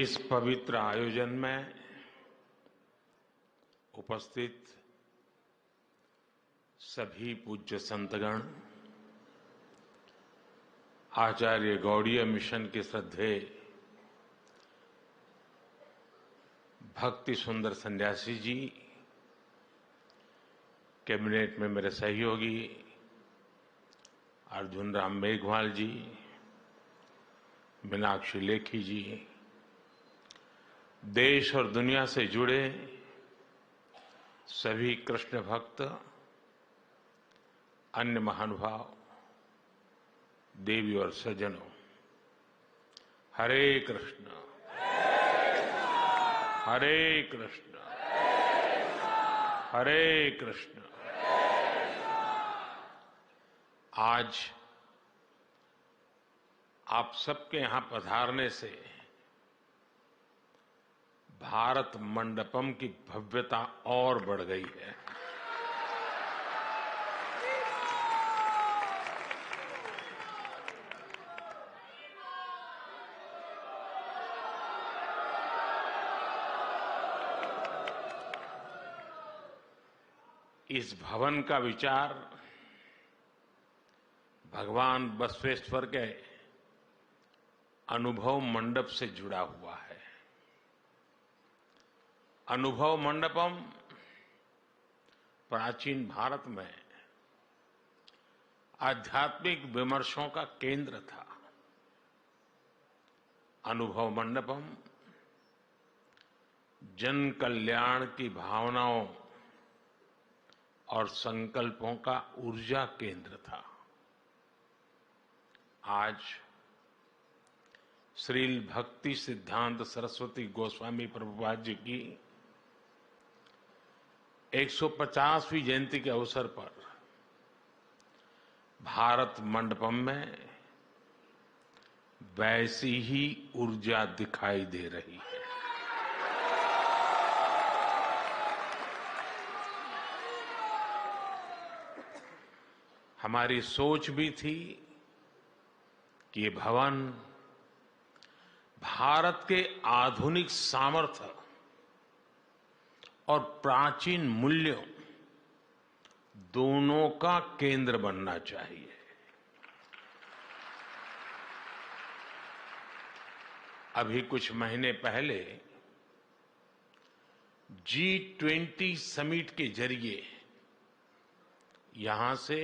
इस पवित्र आयोजन में उपस्थित सभी पूज्य संतगण, आचार्य गौड़ीय मिशन के श्रद्धेय भक्ति सुंदर सन्यासी जी, कैबिनेट में मेरे सहयोगी अर्जुन राम मेघवाल जी, मीनाक्षी लेखी जी, देश और दुनिया से जुड़े सभी कृष्ण भक्त, अन्य महानुभाव, देवी और सज्जनों, हरे कृष्ण हरे कृष्ण हरे कृष्ण। आज आप सबके यहां पधारने से भारत मंडपम की भव्यता और बढ़ गई है। इस भवन का विचार भगवान बसवेश्वर के अनुभव मंडप से जुड़ा हुआ है। अनुभव मंडपम प्राचीन भारत में आध्यात्मिक विमर्शों का केंद्र था। अनुभव मंडपम जन कल्याण की भावनाओं और संकल्पों का ऊर्जा केंद्र था। आज श्रील भक्ति सिद्धांत सरस्वती गोस्वामी प्रभुपाद जी की 150वीं जयंती के अवसर पर भारत मंडपम में वैसी ही ऊर्जा दिखाई दे रही है। हमारी सोच भी थी कि ये भवन भारत के आधुनिक सामर्थ्य और प्राचीन मूल्यों दोनों का केंद्र बनना चाहिए। अभी कुछ महीने पहले G20 समिट के जरिए यहां से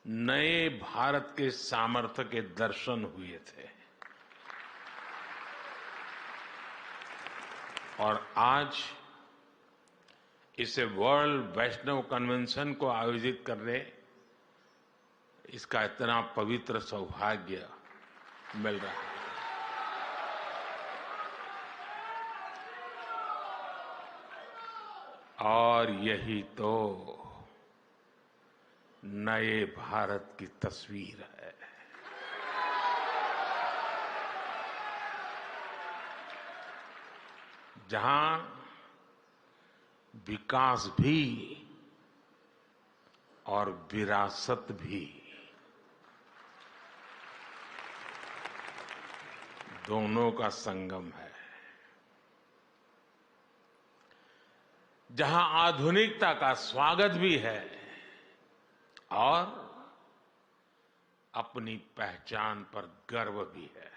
नए भारत के सामर्थ्य के दर्शन हुए थे और आज इसे वर्ल्ड वैष्णव कन्वेंशन को आयोजित करने इसका इतना पवित्र सौभाग्य मिल रहा है। और यही तो नए भारत की तस्वीर है। जहां विकास भी और विरासत भी दोनों का संगम है। जहां आधुनिकता का स्वागत भी है और अपनी पहचान पर गर्व भी है।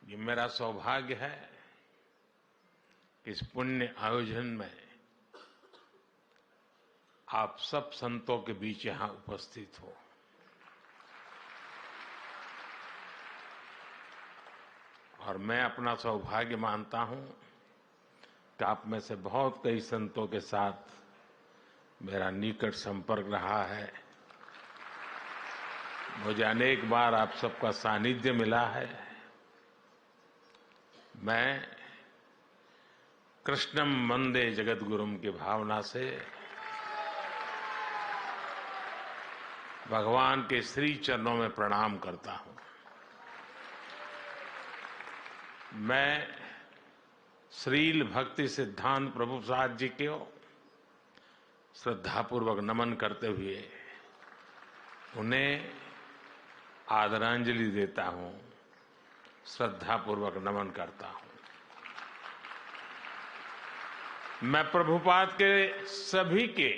ये मेरा सौभाग्य है कि इस पुण्य आयोजन में आप सब संतों के बीच यहां उपस्थित हो। और मैं अपना सौभाग्य मानता हूं कि आप में से बहुत कई संतों के साथ मेरा निकट संपर्क रहा है। मुझे अनेक बार आप सबका सानिध्य मिला है। मैं कृष्णम वंदे जगद्गुरुम की भावना से भगवान के श्री चरणों में प्रणाम करता हूं। मैं श्रील भक्ति सिद्धांत प्रभुपाद जी को श्रद्धापूर्वक नमन करते हुए उन्हें आदरांजलि देता हूं, श्रद्धापूर्वक नमन करता हूं। मैं प्रभुपाद के सभी के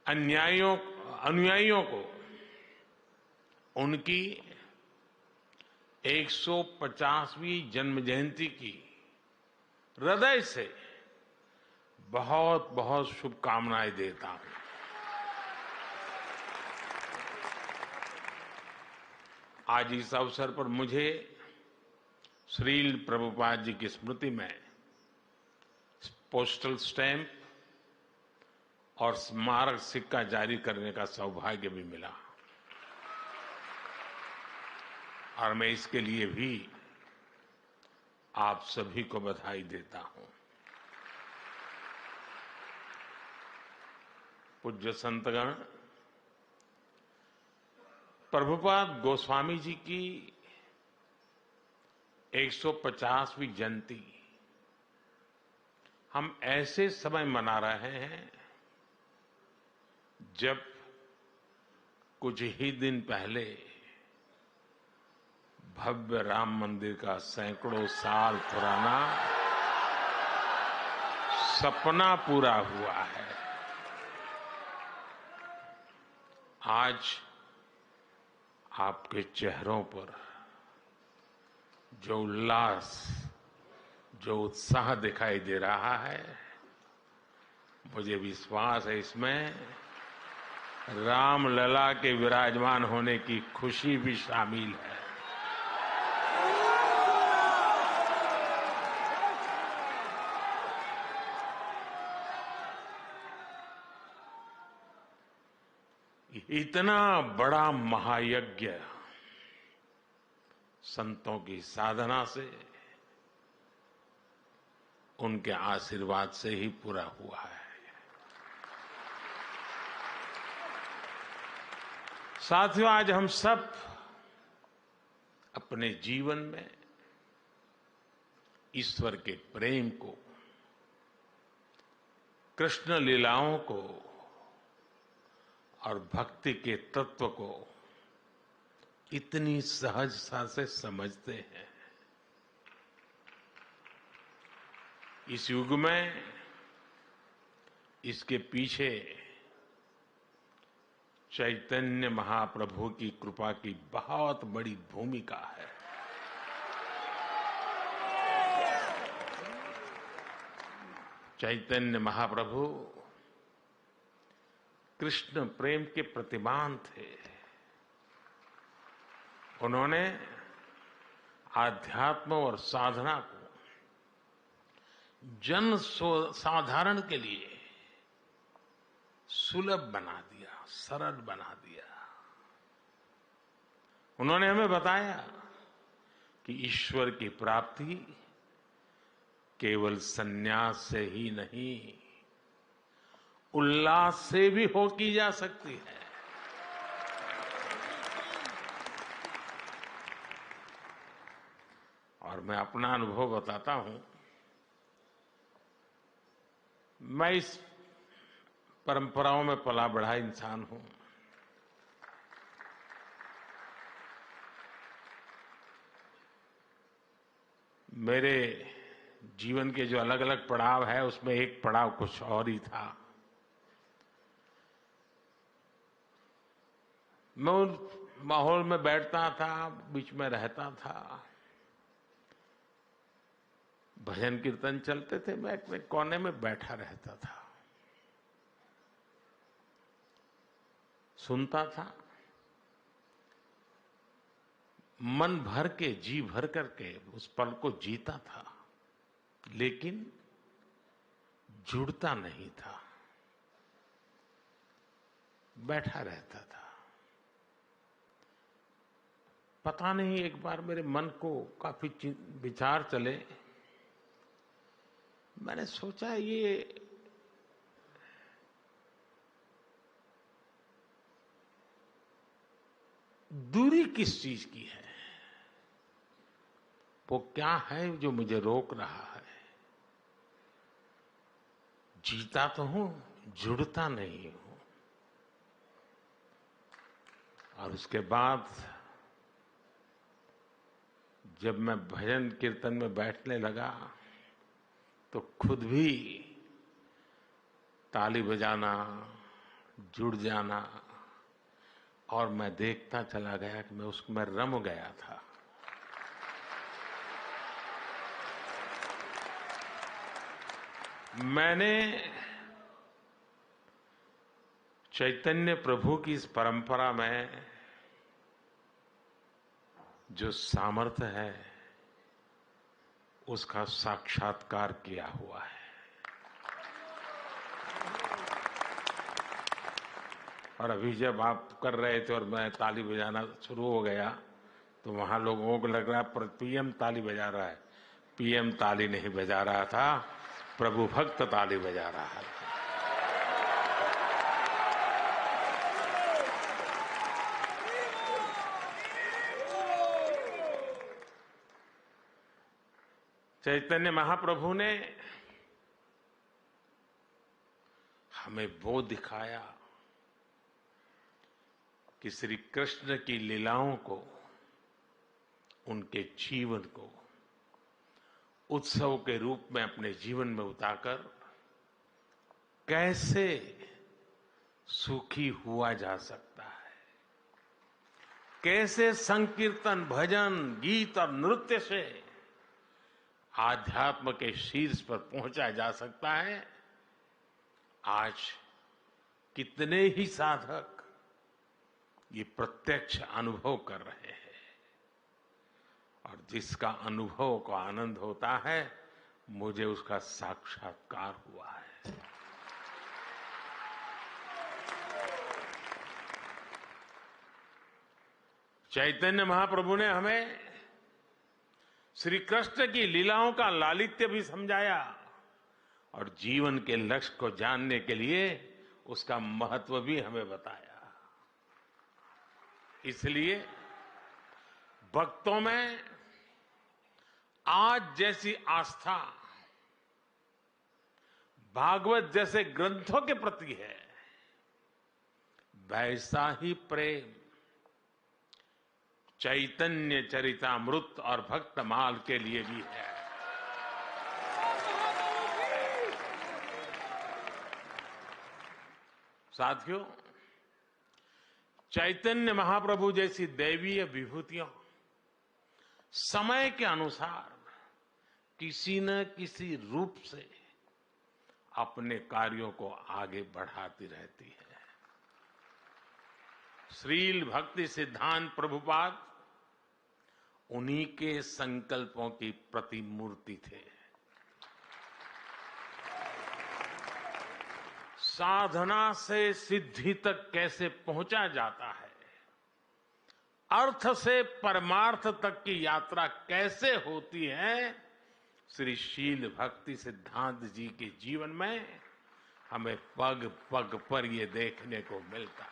अनुयायियों को उनकी 150वीं जन्म जयंती की हृदय से बहुत बहुत शुभकामनाएं देता हूं। आज इस अवसर पर मुझे श्रील प्रभुपाद जी की स्मृति में पोस्टल स्टैंप और स्मारक सिक्का जारी करने का सौभाग्य भी मिला और मैं इसके लिए भी आप सभी को बधाई देता हूं। पूज्य संतगण, प्रभुपाद गोस्वामी जी की 150वीं जयंती हम ऐसे समय मना रहे हैं जब कुछ ही दिन पहले भव्य राम मंदिर का सैकड़ों साल पुराना सपना पूरा हुआ है। आज आपके चेहरों पर जो उल्लास, जो उत्साह दिखाई दे रहा है, मुझे विश्वास है इसमें रामलला के विराजमान होने की खुशी भी शामिल है। इतना बड़ा महायज्ञ संतों की साधना से, उनके आशीर्वाद से ही पूरा हुआ है। साथियों, आज हम सब अपने जीवन में ईश्वर के प्रेम को, कृष्ण लीलाओं को और भक्ति के तत्व को इतनी सहजता से समझते हैं। इस युग में इसके पीछे चैतन्य महाप्रभु की कृपा की बहुत बड़ी भूमिका है। चैतन्य महाप्रभु कृष्ण प्रेम के प्रतिमान थे। उन्होंने आध्यात्म और साधना को जन साधारण के लिए सुलभ बना दिया, सरल बना दिया। उन्होंने हमें बताया कि ईश्वर की प्राप्ति केवल संन्यास से ही नहीं, उल्लास से भी हो की जा सकती है। और मैं अपना अनुभव बताता हूं। मैं इस परंपराओं में पला बढ़ा इंसान हूं। मेरे जीवन के जो अलग अलग पड़ाव है, उसमें एक पड़ाव कुछ और ही था। मैं उस माहौल में बैठता था, बीच में रहता था, भजन कीर्तन चलते थे, मैं एक कोने में बैठा रहता था, सुनता था, मन भर के, जी भर करके उस पल को जीता था, लेकिन जुड़ता नहीं था, बैठा रहता था। पता नहीं, एक बार मेरे मन को काफी विचार चले। मैंने सोचा, ये दूरी किस चीज की है? वो क्या है जो मुझे रोक रहा है? जीता तो हूं, जुड़ता नहीं हूं। और उसके बाद जब मैं भजन कीर्तन में बैठने लगा तो खुद भी ताली बजाना, जुड़ जाना, और मैं देखता चला गया कि मैं उसमें रम गया था। मैंने चैतन्य प्रभु की इस परंपरा में जो सामर्थ्य है उसका साक्षात्कार किया हुआ है। और अभी जब आप कर रहे थे और मैं ताली बजाना शुरू हो गया तो वहां लोगों को लग रहा है पीएम ताली बजा रहा है। पीएम ताली नहीं बजा रहा था, प्रभु भक्त ताली बजा रहा है। चैतन्य महाप्रभु ने हमें वो दिखाया कि श्री कृष्ण की लीलाओं को, उनके जीवन को उत्सव के रूप में अपने जीवन में उतारकर कैसे सुखी हुआ जा सकता है, कैसे संकीर्तन, भजन, गीत और नृत्य से आध्यात्म के शीर्ष पर पहुंचा जा सकता है। आज कितने ही साधक ये प्रत्यक्ष अनुभव कर रहे हैं और जिसका अनुभव को आनंद होता है, मुझे उसका साक्षात्कार हुआ है। चैतन्य महाप्रभु ने हमें श्री कृष्ण की लीलाओं का लालित्य भी समझाया और जीवन के लक्ष्य को जानने के लिए उसका महत्व भी हमें बताया। इसलिए भक्तों में आज जैसी आस्था भागवत जैसे ग्रंथों के प्रति है, वैसा ही प्रेम चैतन्य चरितामृत और भक्तमाल के लिए भी है। साथियों, चैतन्य महाप्रभु जैसी दैवीय विभूतियां समय के अनुसार किसी न किसी रूप से अपने कार्यों को आगे बढ़ाती रहती है। श्रील भक्ति सिद्धांत प्रभुपाद उन्हीं के संकल्पों की प्रतिमूर्ति थे। साधना से सिद्धि तक कैसे पहुंचा जाता है, अर्थ से परमार्थ तक की यात्रा कैसे होती है, श्री शील भक्ति सिद्धांत जी के जीवन में हमें पग पग पर ये देखने को मिलता है।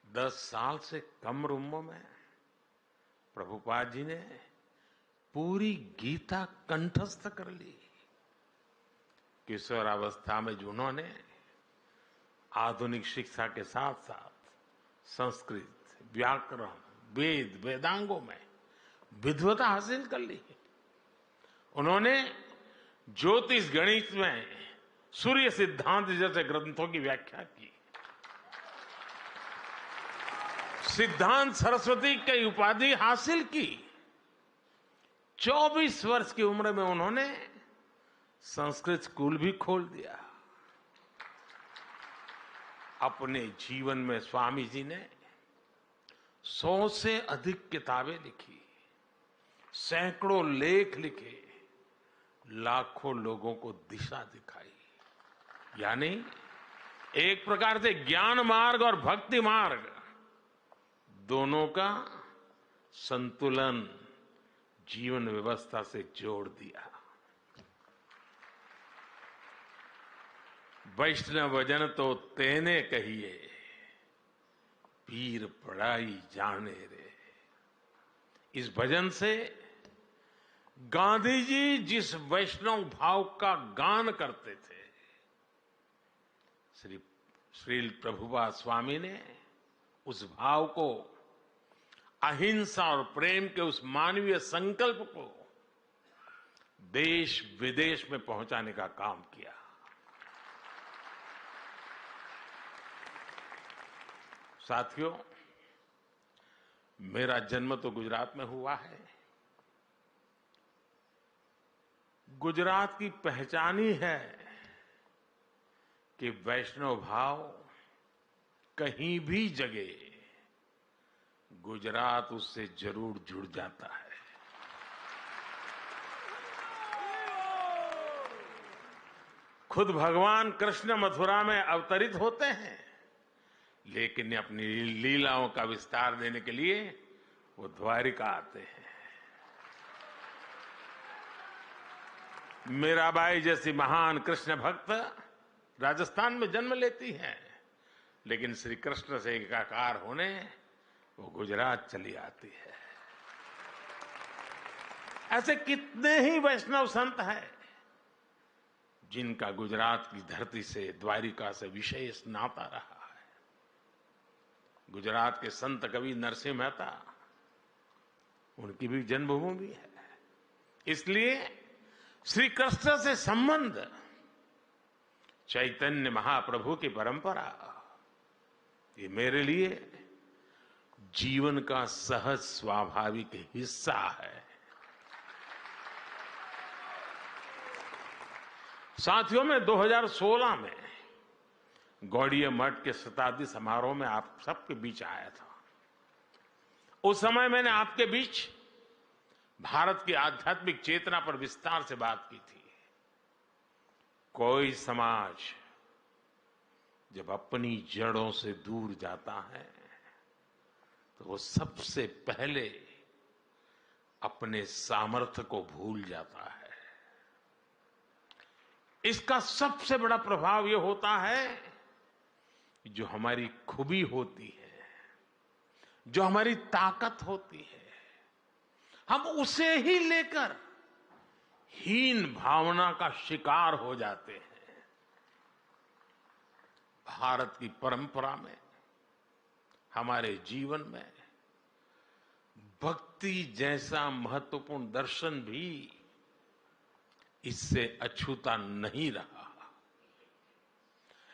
10 साल से कम उम्र में प्रभुपाद जी ने पूरी गीता कंठस्थ कर ली। किशोरावस्था में जिन्होंने आधुनिक शिक्षा के साथ साथ संस्कृत, व्याकरण, वेद, वेदांगों में विद्वता हासिल कर ली। उन्होंने ज्योतिष गणित में सूर्य सिद्धांत जैसे ग्रंथों की व्याख्या की। सिद्धांत सरस्वती की उपाधि हासिल की। 24 वर्ष की उम्र में उन्होंने संस्कृत स्कूल भी खोल दिया। अपने जीवन में स्वामी जी ने 100 से अधिक किताबें लिखी, सैकड़ों लेख लिखे, लाखों लोगों को दिशा दिखाई। यानी एक प्रकार से ज्ञान मार्ग और भक्ति मार्ग दोनों का संतुलन जीवन व्यवस्था से जोड़ दिया। वैष्णव जन तो तेने कहिए, पीर पढ़ाई जाने रे। इस भजन से गांधी जी जिस वैष्णव भाव का गान करते थे, श्री श्रील प्रभुपाद स्वामी ने उस भाव को, अहिंसा और प्रेम के उस मानवीय संकल्प को देश विदेश में पहुंचाने का काम किया। साथियों, मेरा जन्म तो गुजरात में हुआ है। गुजरात की पहचान ही है कि वैष्णव भाव कहीं भी जगे गुजरात उससे जरूर जुड़ जाता है। खुद भगवान कृष्ण मथुरा में अवतरित होते हैं, लेकिन अपनी लीलाओं का विस्तार देने के लिए वो द्वारिका आते हैं। मीराबाई जैसी महान कृष्ण भक्त राजस्थान में जन्म लेती हैं, लेकिन श्री कृष्ण से एकाकार होने वो गुजरात चली आती है। ऐसे कितने ही वैष्णव संत हैं जिनका गुजरात की धरती से, द्वारिका से विशेष नाता रहा है। गुजरात के संत कवि नरसिंह मेहता, उनकी भी जन्मभूमि है। इसलिए श्री कृष्ण से संबंध, चैतन्य महाप्रभु की परंपरा, ये मेरे लिए जीवन का सहज स्वाभाविक हिस्सा है। साथियों, में 2016 में गौड़ीय मठ के शताब्दी समारोह में आप सबके बीच आया था। उस समय मैंने आपके बीच भारत की आध्यात्मिक चेतना पर विस्तार से बात की थी। कोई समाज जब अपनी जड़ों से दूर जाता है तो वो सबसे पहले अपने सामर्थ्य को भूल जाता है। इसका सबसे बड़ा प्रभाव ये होता है कि जो हमारी खूबी होती है, जो हमारी ताकत होती है, हम उसे ही लेकर हीन भावना का शिकार हो जाते हैं। भारत की परंपरा में, हमारे जीवन में भक्ति जैसा महत्वपूर्ण दर्शन भी इससे अछूता नहीं रहा।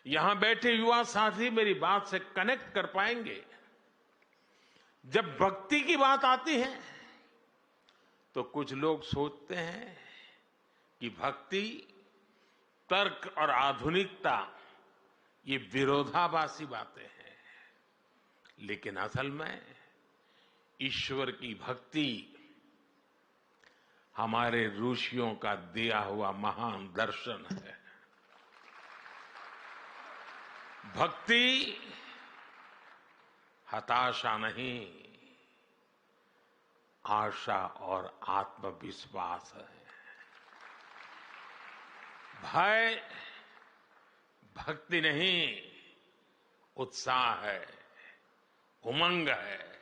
यहां बैठे युवा साथी मेरी बात से कनेक्ट कर पाएंगे। जब भक्ति की बात आती है तो कुछ लोग सोचते हैं कि भक्ति, तर्क और आधुनिकता ये विरोधाभासी बातें हैं, लेकिन असल में ईश्वर की भक्ति हमारे ऋषियों का दिया हुआ महान दर्शन है। भक्ति हताशा नहीं, आशा और आत्मविश्वास है। भय भक्ति नहीं, उत्साह है, उमंग है।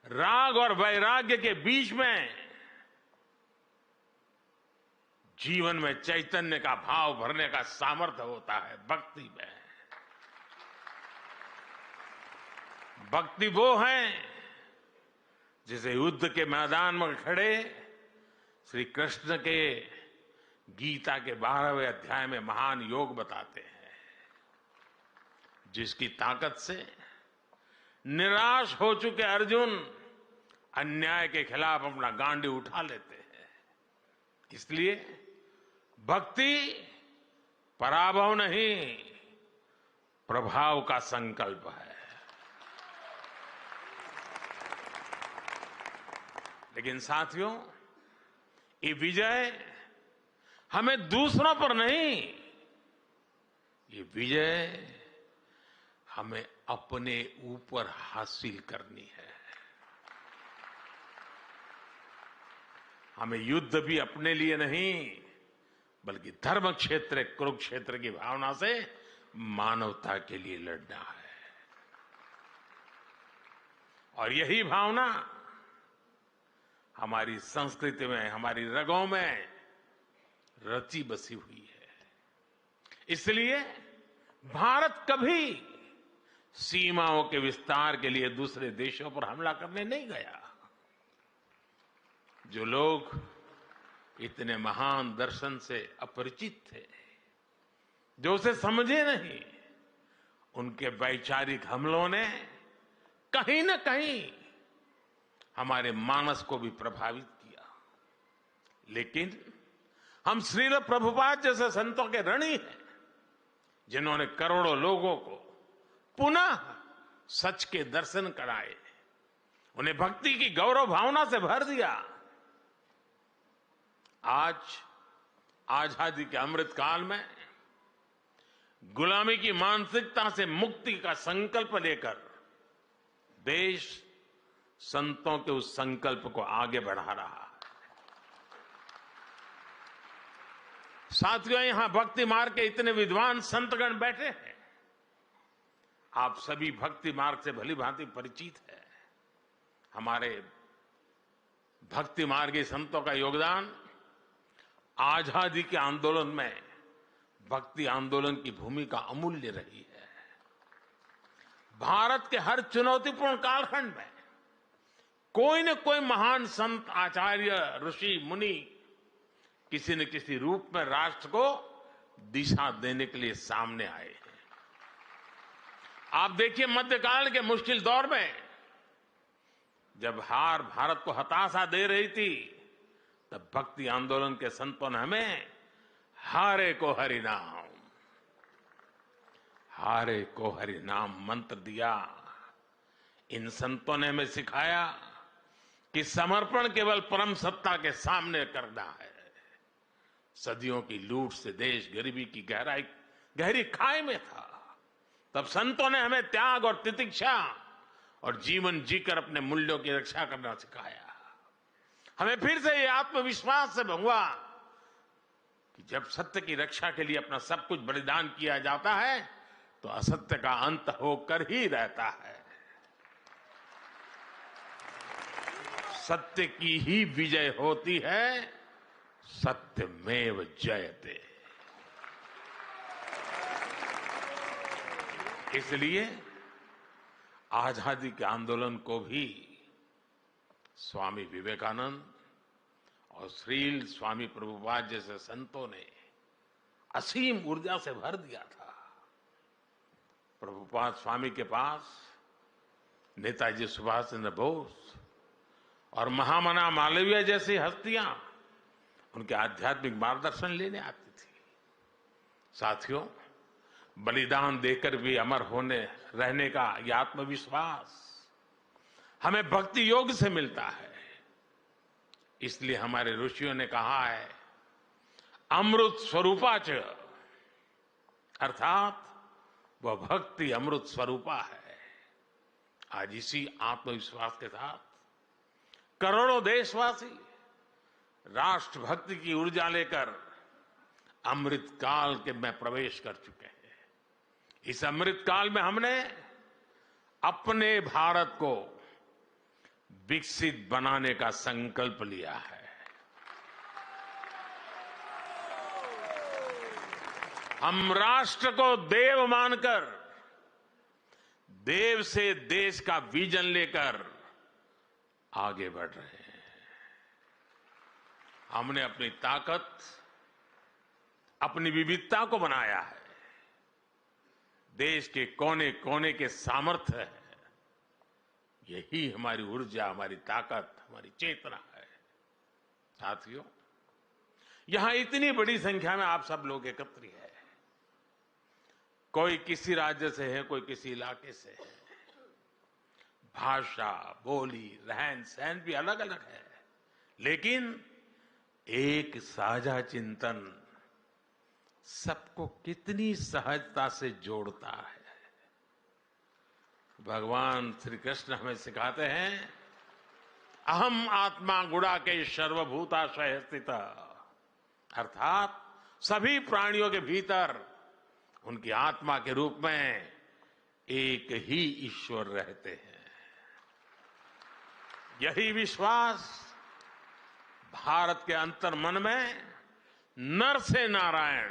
राग और वैराग्य के बीच में जीवन में चैतन्य का भाव भरने का सामर्थ्य होता है भक्ति में। भक्ति वो है जिसे युद्ध के मैदान में खड़े श्री कृष्ण के गीता के 12वें अध्याय में महान योग बताते हैं, जिसकी ताकत से निराश हो चुके अर्जुन अन्याय के खिलाफ अपना गांडी उठा लेते हैं। इसलिए भक्ति पराभव नहीं, प्रभाव का संकल्प है। लेकिन साथियों, ये विजय हमें दूसरों पर नहीं, ये विजय हमें अपने ऊपर हासिल करनी है। हमें युद्ध भी अपने लिए नहीं, बल्कि धर्म क्षेत्र, कुरुक्षेत्र की भावना से मानवता के लिए लड़ना है। और यही भावना हमारी संस्कृति में, हमारी रगों में रची बसी हुई है। इसलिए भारत कभी सीमाओं के विस्तार के लिए दूसरे देशों पर हमला करने नहीं गया। जो लोग इतने महान दर्शन से अपरिचित थे, जो उसे समझे नहीं, उनके वैचारिक हमलों ने कहीं न कहीं हमारे मानस को भी प्रभावित किया। लेकिन हम श्रील प्रभुपाद जैसे संतों के ऋणी हैं, जिन्होंने करोड़ों लोगों को पुनः सच के दर्शन कराए, उन्हें भक्ति की गौरव भावना से भर दिया। आज आजादी के अमृत काल में गुलामी की मानसिकता से मुक्ति का संकल्प लेकर देश संतों के उस संकल्प को आगे बढ़ा रहा है। साथियों, यहां भक्ति मार्ग के इतने विद्वान संतगण बैठे हैं। आप सभी भक्ति मार्ग से भली भांति परिचित है। हमारे भक्ति मार्गी संतों का योगदान आजादी के आंदोलन में भक्ति आंदोलन की भूमिका अमूल्य रही है। भारत के हर चुनौतीपूर्ण कालखंड में कोई न कोई महान संत, आचार्य, ऋषि, मुनि किसी न किसी रूप में राष्ट्र को दिशा देने के लिए सामने आए हैं। आप देखिए, मध्यकाल के मुश्किल दौर में जब हार भारत को हताशा दे रही थी, तब भक्ति आंदोलन के संतों ने हमें हारे को हरि नाम, हारे को हरि नाम मंत्र दिया। इन संतों ने हमें सिखाया कि समर्पण केवल परम सत्ता के सामने करना है। सदियों की लूट से देश गरीबी की गहरी खाई में था। तब संतों ने हमें त्याग और तितिक्षा और जीवन जीकर अपने मूल्यों की रक्षा करना सिखाया। हमें फिर से ये आत्मविश्वास से हुआ कि जब सत्य की रक्षा के लिए अपना सब कुछ बलिदान किया जाता है, तो असत्य का अंत होकर ही रहता है। सत्य की ही विजय होती है, सत्यमेव जयते। इसलिए आजादी के आंदोलन को भी स्वामी विवेकानंद और श्रील स्वामी प्रभुपाद जैसे संतों ने असीम ऊर्जा से भर दिया था। प्रभुपाद स्वामी के पास नेताजी सुभाष चंद्र बोस और महामना मालवीय जैसी हस्तियां उनके आध्यात्मिक मार्गदर्शन लेने आती थी। साथियों, बलिदान देकर भी अमर होने रहने का यह आत्मविश्वास हमें भक्ति योग से मिलता है। इसलिए हमारे ऋषियों ने कहा है, अमृत स्वरूपा च, अर्थात वह भक्ति अमृत स्वरूपा है। आज इसी आत्मविश्वास के साथ करोड़ों देशवासी राष्ट्रभक्ति की ऊर्जा लेकर अमृत काल के में प्रवेश कर चुके हैं। इस अमृत काल में हमने अपने भारत को विकसित बनाने का संकल्प लिया है। हम राष्ट्र को देव मानकर देव से देश का विजन लेकर आगे बढ़ रहे हैं। हमने अपनी ताकत, अपनी विविधता को बनाया है। देश के कोने कोने के सामर्थ्य है। यही हमारी ऊर्जा, हमारी ताकत, हमारी चेतना है। साथियों, यहां इतनी बड़ी संख्या में आप सब लोग एकत्र हैं। कोई किसी राज्य से है, कोई किसी इलाके से है। भाषा, बोली, रहन सहन भी अलग अलग है, लेकिन एक साझा चिंतन सबको कितनी सहजता से जोड़ता है। भगवान श्री कृष्ण हमें सिखाते हैं, अहम आत्मा गुणाकेश सर्वभूताशय स्थित, अर्थात सभी प्राणियों के भीतर उनकी आत्मा के रूप में एक ही ईश्वर रहते हैं। यही विश्वास भारत के अंतर्मन में नर से नारायण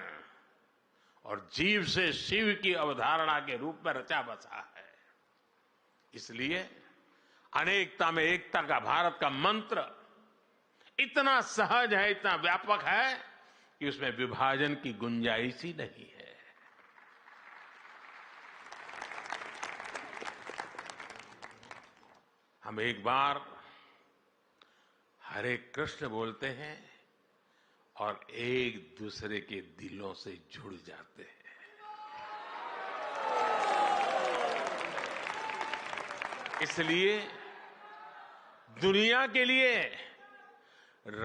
और जीव से शिव की अवधारणा के रूप में रचा बसा है। इसलिए अनेकता में एकता का भारत का मंत्र इतना सहज है, इतना व्यापक है कि उसमें विभाजन की गुंजाइश ही नहीं है। हम एक बार हरे कृष्ण बोलते हैं और एक दूसरे के दिलों से जुड़ जाते हैं। इसलिए दुनिया के लिए